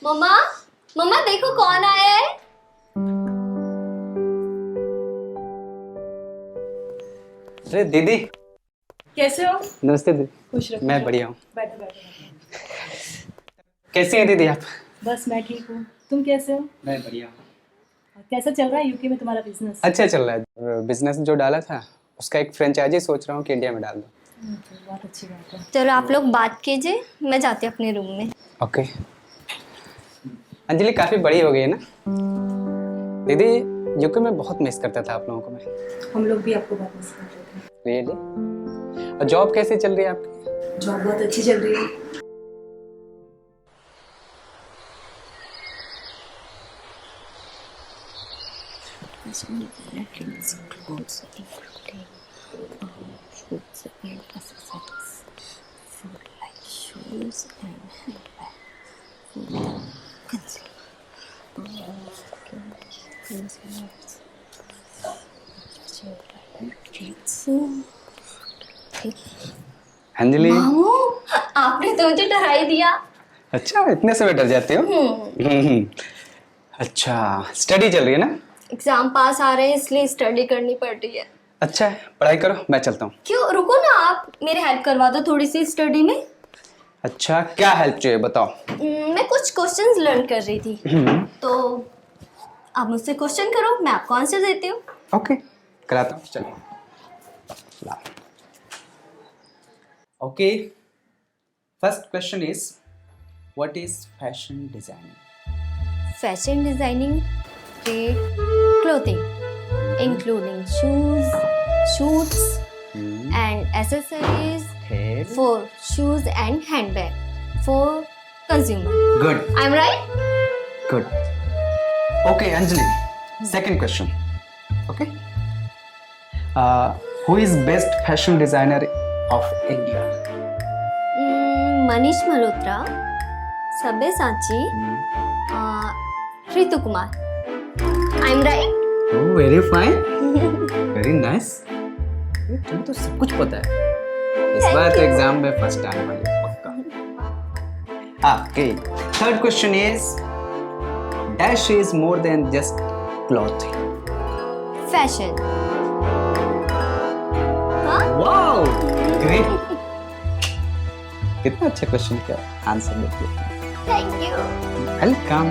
मम्मा, मम्मा देखो कौन आया है। अरे दीदी, कैसे हो? नमस्ते दीदी। खुश रहो। मैं बढ़िया हूँ। बैठो बैठो। कैसी हैं दीदी आप? बस मैं ठीक हूँ, तुम कैसे हो? मैं बढ़िया हूँ। कैसा चल रहा है यूके में तुम्हारा बिजनेस? अच्छा चल रहा है। बिजनेस जो डाला था उसका एक फ्रेंचाइजी सोच रहा हूँ कि इंडिया में डाल दूँ। बहुत अच्छी बात है। चलो आप लोग बात कीजिए, मैं जाती हूँ अपने रूम में। ओके। अंजलि काफ़ी बड़ी हो गई है ना दीदी। यूके में बहुत मिस करता था आप लोगों को मैं। हम लोग भी आपको बहुत मिस कर रहे थे। रियली? और जॉब कैसी चल रही है आपकी? जॉब बहुत अच्छी चल रही है। Foods and accessories, food like shoes and handbags, food Anjali, मामू, आपने तो मुझे डरा ही दिया। अच्छा इतने से डर जाते हो? अच्छा, स्टडी चल रही है ना? एग्जाम पास आ रहे हैं इसलिए स्टडी करनी पड़ रही है। अच्छा है, पढ़ाई करो, मैं चलता हूँ। क्यों, रुको ना, आप मेरे हेल्प करवा दो थोड़ी सी स्टडी में। अच्छा, क्या हेल्प चाहिए बताओ? मैं कुछ क्वेश्चंस लर्न कर रही थी, तो आप मुझसे क्वेश्चन करो, मैं आपको आंसर देती हूँ। ओके, कराता हूँ, चलो। Okay, first question is what is fashion designing? Fashion designing create clothing including shoes, shoots and accessories Okay. for shoes and handbag for consumer. Good. I'm right? Good. Okay, Anjali. Second question. Okay. Who is best fashion designer of India? Manish Malhotra, Sabyasachi, Ritu Kumar. I'm right? Oh, very fine. Very nice. तुम्हें तो सब कुछ पता है। इस बार तो exam में first आने वाली है, पक्का। Okay. Third question is dash is more than just clothing. Fashion. हाँ? Wow, great. कितना अच्छा क्वेश्चन का आंसर देती है। Thank you. वेलकम।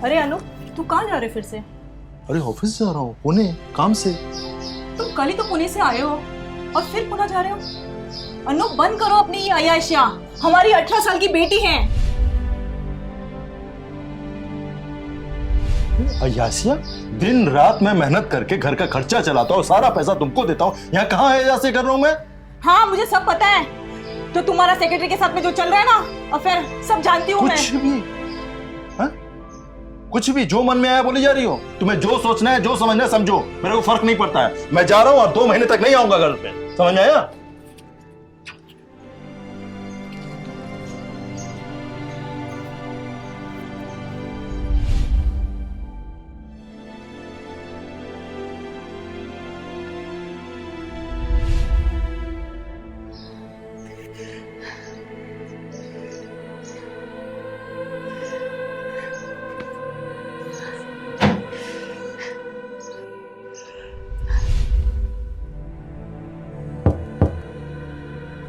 अरे अनु, तू कहाँ जा रहे फिर से? अरे ऑफिस जा रहा हूँ, पुणे, काम से। तुम कल ही तो पुणे से आए हो और फिर पुणे जा रहे हो। अनु बंद करो अपनी ये अय्याशियां, हमारी 18 साल की बेटी है। अयासिया, दिन रात मैं मेहनत करके घर का खर्चा चलाता हूँ, सारा पैसा तुमको देता हूँ, यहाँ कहाँ अयासिया कर रहा हूँ मैं? हाँ मुझे सब पता है, तो तुम्हारा सेक्रेटरी के साथ में जो चल रहा है ना अफेयर, सब जानती हूँ मैं। कुछ भी, हाँ? कुछ भी जो मन में आया बोली जा रही हो। तुम्हें जो सोचना है, जो समझना है समझो, मेरे को फर्क नहीं पड़ता है। मैं जा रहा हूँ और 2 महीने तक नहीं आऊंगा घर पे, समझ में आया?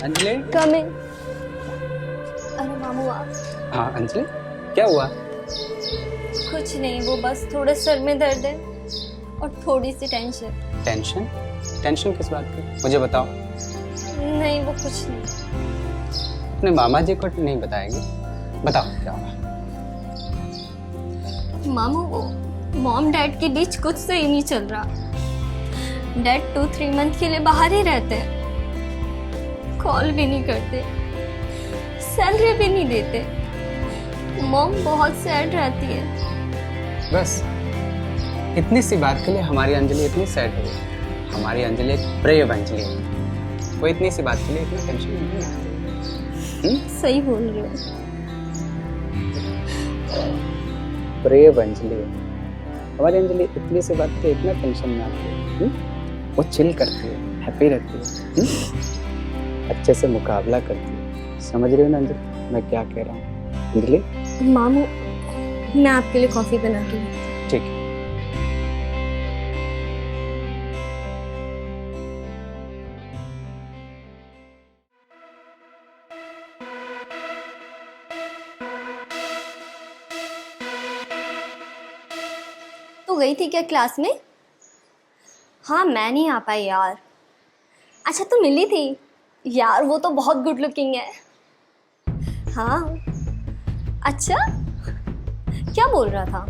अंजलि। कम इन। अरे मामू आप। हाँ अंजलि, क्या हुआ? कुछ नहीं, वो बस थोड़ा सर में दर्द है और थोड़ी सी टेंशन। टेंशन? टेंशन किस बात की, मुझे बताओ। नहीं वो कुछ नहीं। अपने मामा जी को नहीं बताएगी? बताओ क्या हुआ? मामू वो मॉम डैड के बीच कुछ सही नहीं चल रहा। डैड 2-3 मंथ के लिए बाहर ही रहते हैं, कॉल भी नहीं करते, सैलरी भी नहीं देते। मॉम बहुत सैड रहती है। बस इतनी सी बात के लिए हमारी अंजलि इतनी सैड हो गई। हमारी अंजलि एक ब्रेव अंजलि है, वो इतनी सी बात के लिए इतना टेंशन नहीं है। सही बोल रहे हो। ब्रेव अंजलि है हमारी अंजलि, इतनी सी बात पे इतना टेंशन में आती है। वो चिल करती है, हैप्पी रहती है, अच्छे से मुकाबला करती है। समझ रही हो ना अंजलि मैं क्या कह रहा हूँ? अंजलि मामू मैं आपके लिए कॉफी बना के लाती हूँ। ठीक है। तो गई थी क्या क्लास में? हाँ मैं नहीं आ पाई यार। अच्छा तो मिली थी यार, वो तो बहुत गुड लुकिंग है। हाँ अच्छा, क्या बोल रहा था?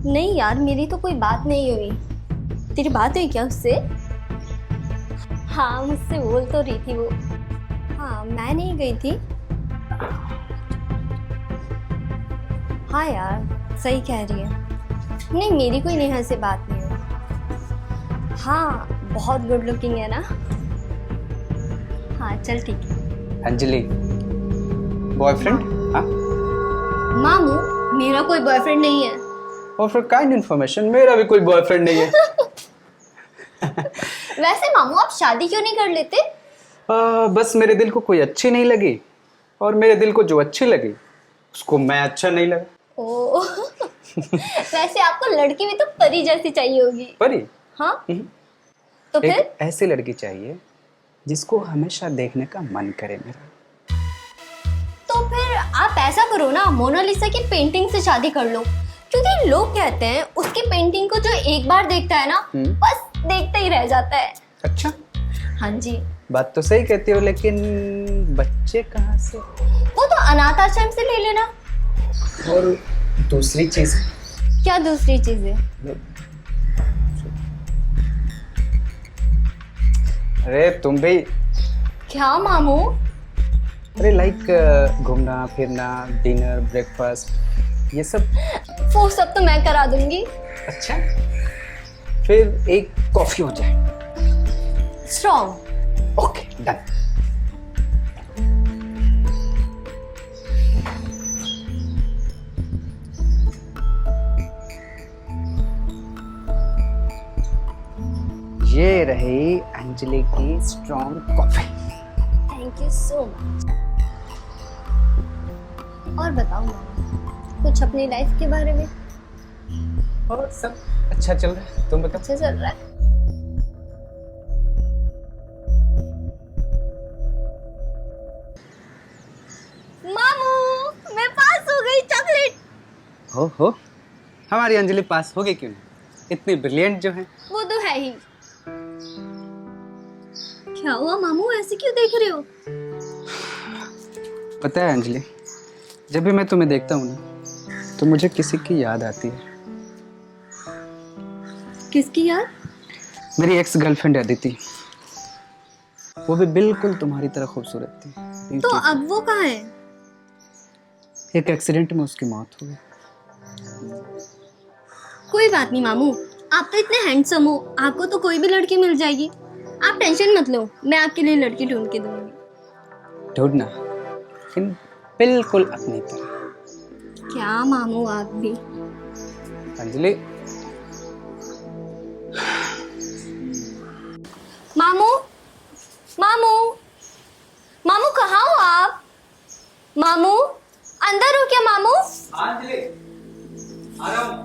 नहीं यार मेरी तो कोई बात नहीं हुई। तेरी बात हुई क्या उससे? हाँ मुझसे बोल तो रही थी वो। हाँ मैं नहीं गई थी। हाँ यार सही कह रही है। नहीं मेरी कोई नेहा से बात नहीं हुई। हाँ बहुत गुड लुकिंग है ना। हाँ चल ठीक है। अंजलि बॉयफ्रेंड? हाँ मामू मेरा कोई बॉयफ्रेंड नहीं है। और फिर काइंड इन्फॉर्मेशन, मेरा भी कोई बॉयफ्रेंड नहीं है। वैसे मामू आप शादी क्यों नहीं कर लेते? बस मेरे दिल को कोई अच्छी नहीं लगी, और मेरे दिल को जो अच्छी लगी उसको मैं अच्छा नहीं लगा। ओ वैसे आपको लड़की भी तो परी जैसी चाहिए होगी। परी? हाँ तो फिर? एक ऐसी लड़की चाहिए जिसको हमेशा देखने का मन करे मेरा। तो फिर आप ऐसा करो ना, मोनालिसा की पेंटिंग से शादी कर लो। क्योंकि लोग कहते हैं उसकी पेंटिंग को जो एक बार देखता है ना बस देखता ही रह जाता है। अच्छा हाँ जी। बात तो सही कहती हो, लेकिन बच्चे कहाँ से? वो तो अनाथ आश्रम से ले लेना। और दूसरी चीज? क्या दूसरी चीज है? अरे तुम भी। क्या मामू? अरे लाइक घूमना फिरना, डिनर, ब्रेकफास्ट, ये सब। वो सब तो मैं करा दूंगी। अच्छा फिर एक कॉफी हो जाए। स्ट्रॉन्ग। Okay done. ये रही अंजलि की strong coffee. Thank you so much. और बताओ मामा कुछ अपनी लाइफ के बारे में। और सब अच्छा चल रहा है, तुम बताओ। अच्छा चल रहा है। मामू मैं पास हो गई चॉकलेट। हो हमारी अंजलि पास हो गई क्यों नहीं? इतनी ब्रिलियंट जो है। वो तो है ही। क्या हुआ मामू, ऐसे क्यों देख रहे हो? पता है अंजलि, जब भी मैं तुम्हें देखता हूँ ना तो मुझे किसी की याद आती है। किसकी यार? मेरी एक्स गर्लफ्रेंड अदिति, वो भी बिल्कुल तुम्हारी तरह खूबसूरत थी। तो अब वो कहाँ है? एक एक्सीडेंट में उसकी मौत हो गई। कोई बात नहीं मामू, आप तो इतने हैंडसम हो, आपको तो कोई भी लड़की मिल जाएगी। आप टेंशन मत लो, मैं आपके लिए लड़की ढूंढ के दूंगी। ढूंढना, लेकिन बिल्कुल अपनी तरह। क्या मामू आप भी। अंजलि, मामू मामू मामू कहाँ हो आप? मामू अंदर हो क्या मामू? अंजलि, आ रहा हूँ।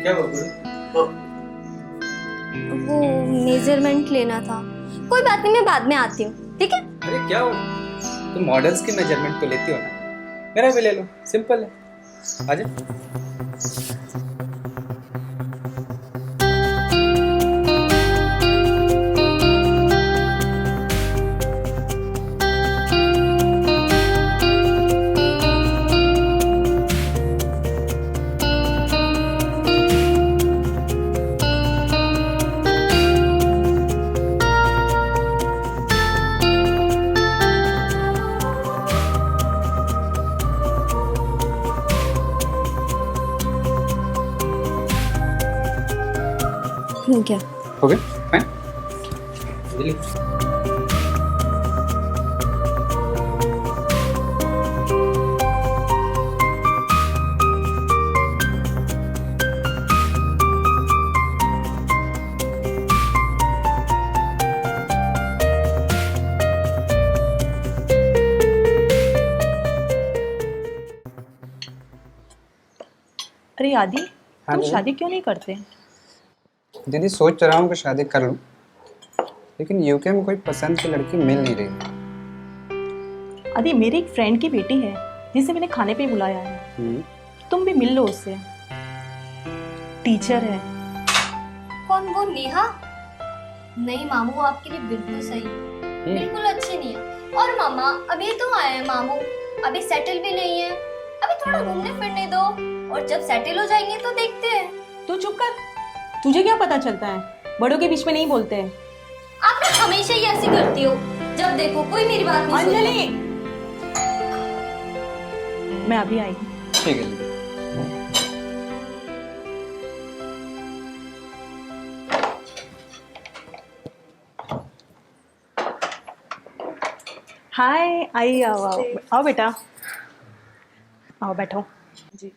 क्या बोल? वो मेजरमेंट लेना था। कोई बात नहीं, मैं बाद में आती हूँ, ठीक है? अरे क्या हो, तुम मॉडल्स की मेजरमेंट तो लेती हो ना, मेरा भी ले लो, सिंपल है। आजा। क्या? हो गया? फाइन। अंजलि, अरे आदि, हाँ तुम बोलो। शादी क्यों नहीं करते? दीदी सोच रहा हूँ कि शादी कर लूँ, लेकिन यूके में कोई पसंद की लड़की मिल नहीं रही। आदि, मेरी एक फ्रेंड की बेटी है जिसे मैंने खाने पे बुलाया है, तुम भी मिल लो उससे। टीचर है। कौन, वो नेहा? नहीं मामू, आपके लिए बिल्कुल सही, बिल्कुल अच्छी नहीं है। और मामा अभी तो आए हैं मामू, अभी सेटल भी नहीं है, अभी थोड़ा घूमने फिरने दो, और जब सेटल हो जाएंगे तो देखते हैं। तू चुप कर, तुझे क्या पता चलता है, बड़ों के बीच में नहीं बोलते हैं। आप ना हमेशा ही ऐसी करती हो, जब देखो कोई मेरी बात नहीं सुनता। अंजलि, मैं अभी आई। ठीक है दीदी। हाय, आई, आओ आओ आओ बेटा, आओ बैठो। जी।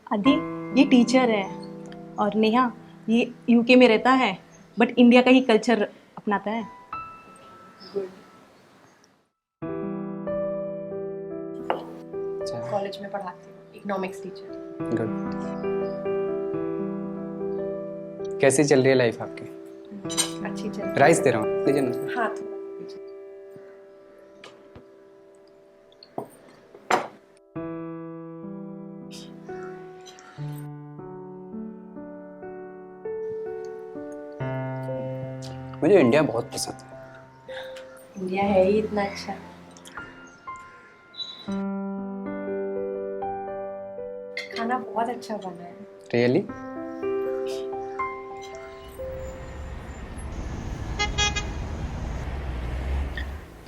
आदि, ये टीचर है, और नेहा ये यूके में रहता है, बट इंडिया का ही कल्चर अपनाता है। कॉलेज में पढ़ाती हूँ, इकोनॉमिक्स टीचर। गुड। कैसी चल रही है लाइफ आपकी? अच्छी चल राइस दे रहा हूँ, लीजिए ना। हाँ। मुझे इंडिया बहुत पसंद है। इंडिया है ही इतना अच्छा। खाना बहुत अच्छा बना है। रियली?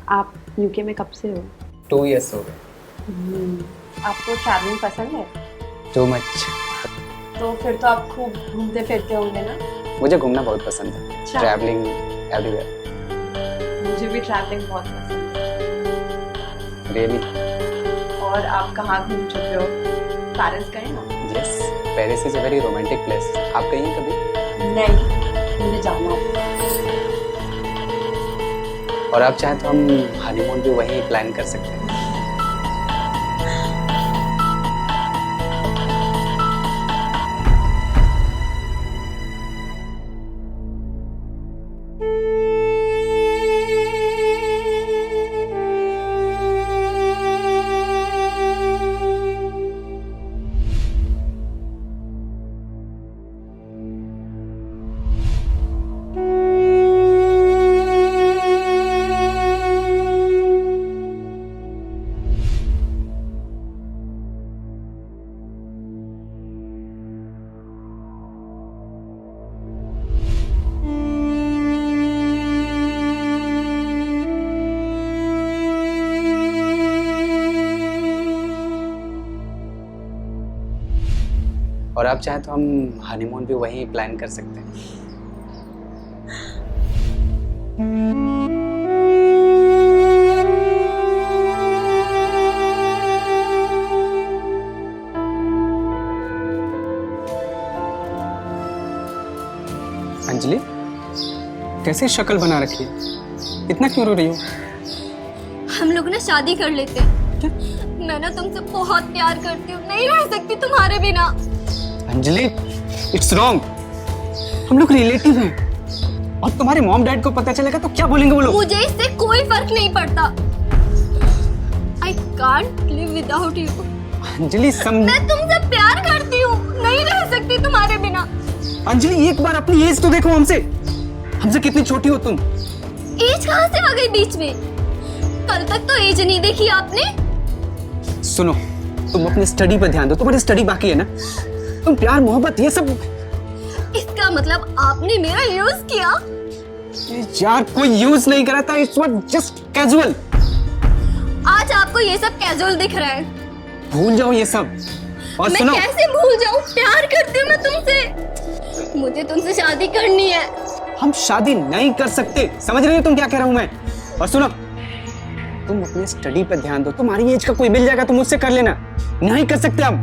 आप यूके में कब से हो? 2 years हो गए। आपको ट्रैवलिंग पसंद है? Too much. तो फिर तो आप खूब घूमते फिरते होंगे ना? मुझे घूमना बहुत पसंद है, अच्छा। Travelling everywhere. मुझे भी ट्रैवलिंग बहुत पसंद है। रियली? और आप कहाँ घूम चुके हो? पेरिस गए ना? Yes, Paris is a very romantic place. आप गई हैं कभी? नहीं, मुझे जाना है। और आप चाहें तो हम हनीमून भी वहीं प्लान कर सकते हैं। और आप चाहें तो हम हनीमून भी वहीं प्लान कर सकते हैं। अंजलि, कैसी शक्ल बना रखी है? इतना क्यों रो रही हो? हम लोग ना शादी कर लेते हैं। क्या? मैं ना तुमसे बहुत प्यार करती हूँ, नहीं रह सकती तुम्हारे बिना। Anjali, it's wrong. हम लोग रिलेटिव हैं और तुम्हारे मॉम डैड को पता चलेगा तो क्या बोलेंगे वो लोग? मुझे इससे कोई फर्क नहीं पड़ता। I can't live without you। Anjali मैं तुमसे प्यार करती हूँ, नहीं रह सकती तुम्हारे बिना। अंजलि, एक बार अपनी एज तो देखो। हमसे कितनी छोटी हो तुम? एज कहाँ से आ गई बीच में? कल तक तो एज नहीं देखी आपने। सुनो, तुम अपने स्टडी पर ध्यान दो। तुम्हारी स्टडी बाकी है ना? तुम प्यार मोहब्बत ये सब। इसका मतलब आपने मेरा यूज किया? यार, कोई यूज नहीं करा था। It's was just casual. आज आपको ये सब कैजुअल दिख रहा है। भूल जाओ ये सब और मैं सुनो। कैसे भूल जाऊं? प्यार करती हूँ मैं तुमसे। मुझे तुमसे शादी करनी है। हम शादी नहीं कर सकते। समझ रहे हो तुम क्या कह रहा हूं मैं? और सुनो, तुम अपने स्टडी पर ध्यान दो। तुम्हारी एज का कोई मिल जाएगा तो मुझसे कर लेना। नहीं कर सकते हम।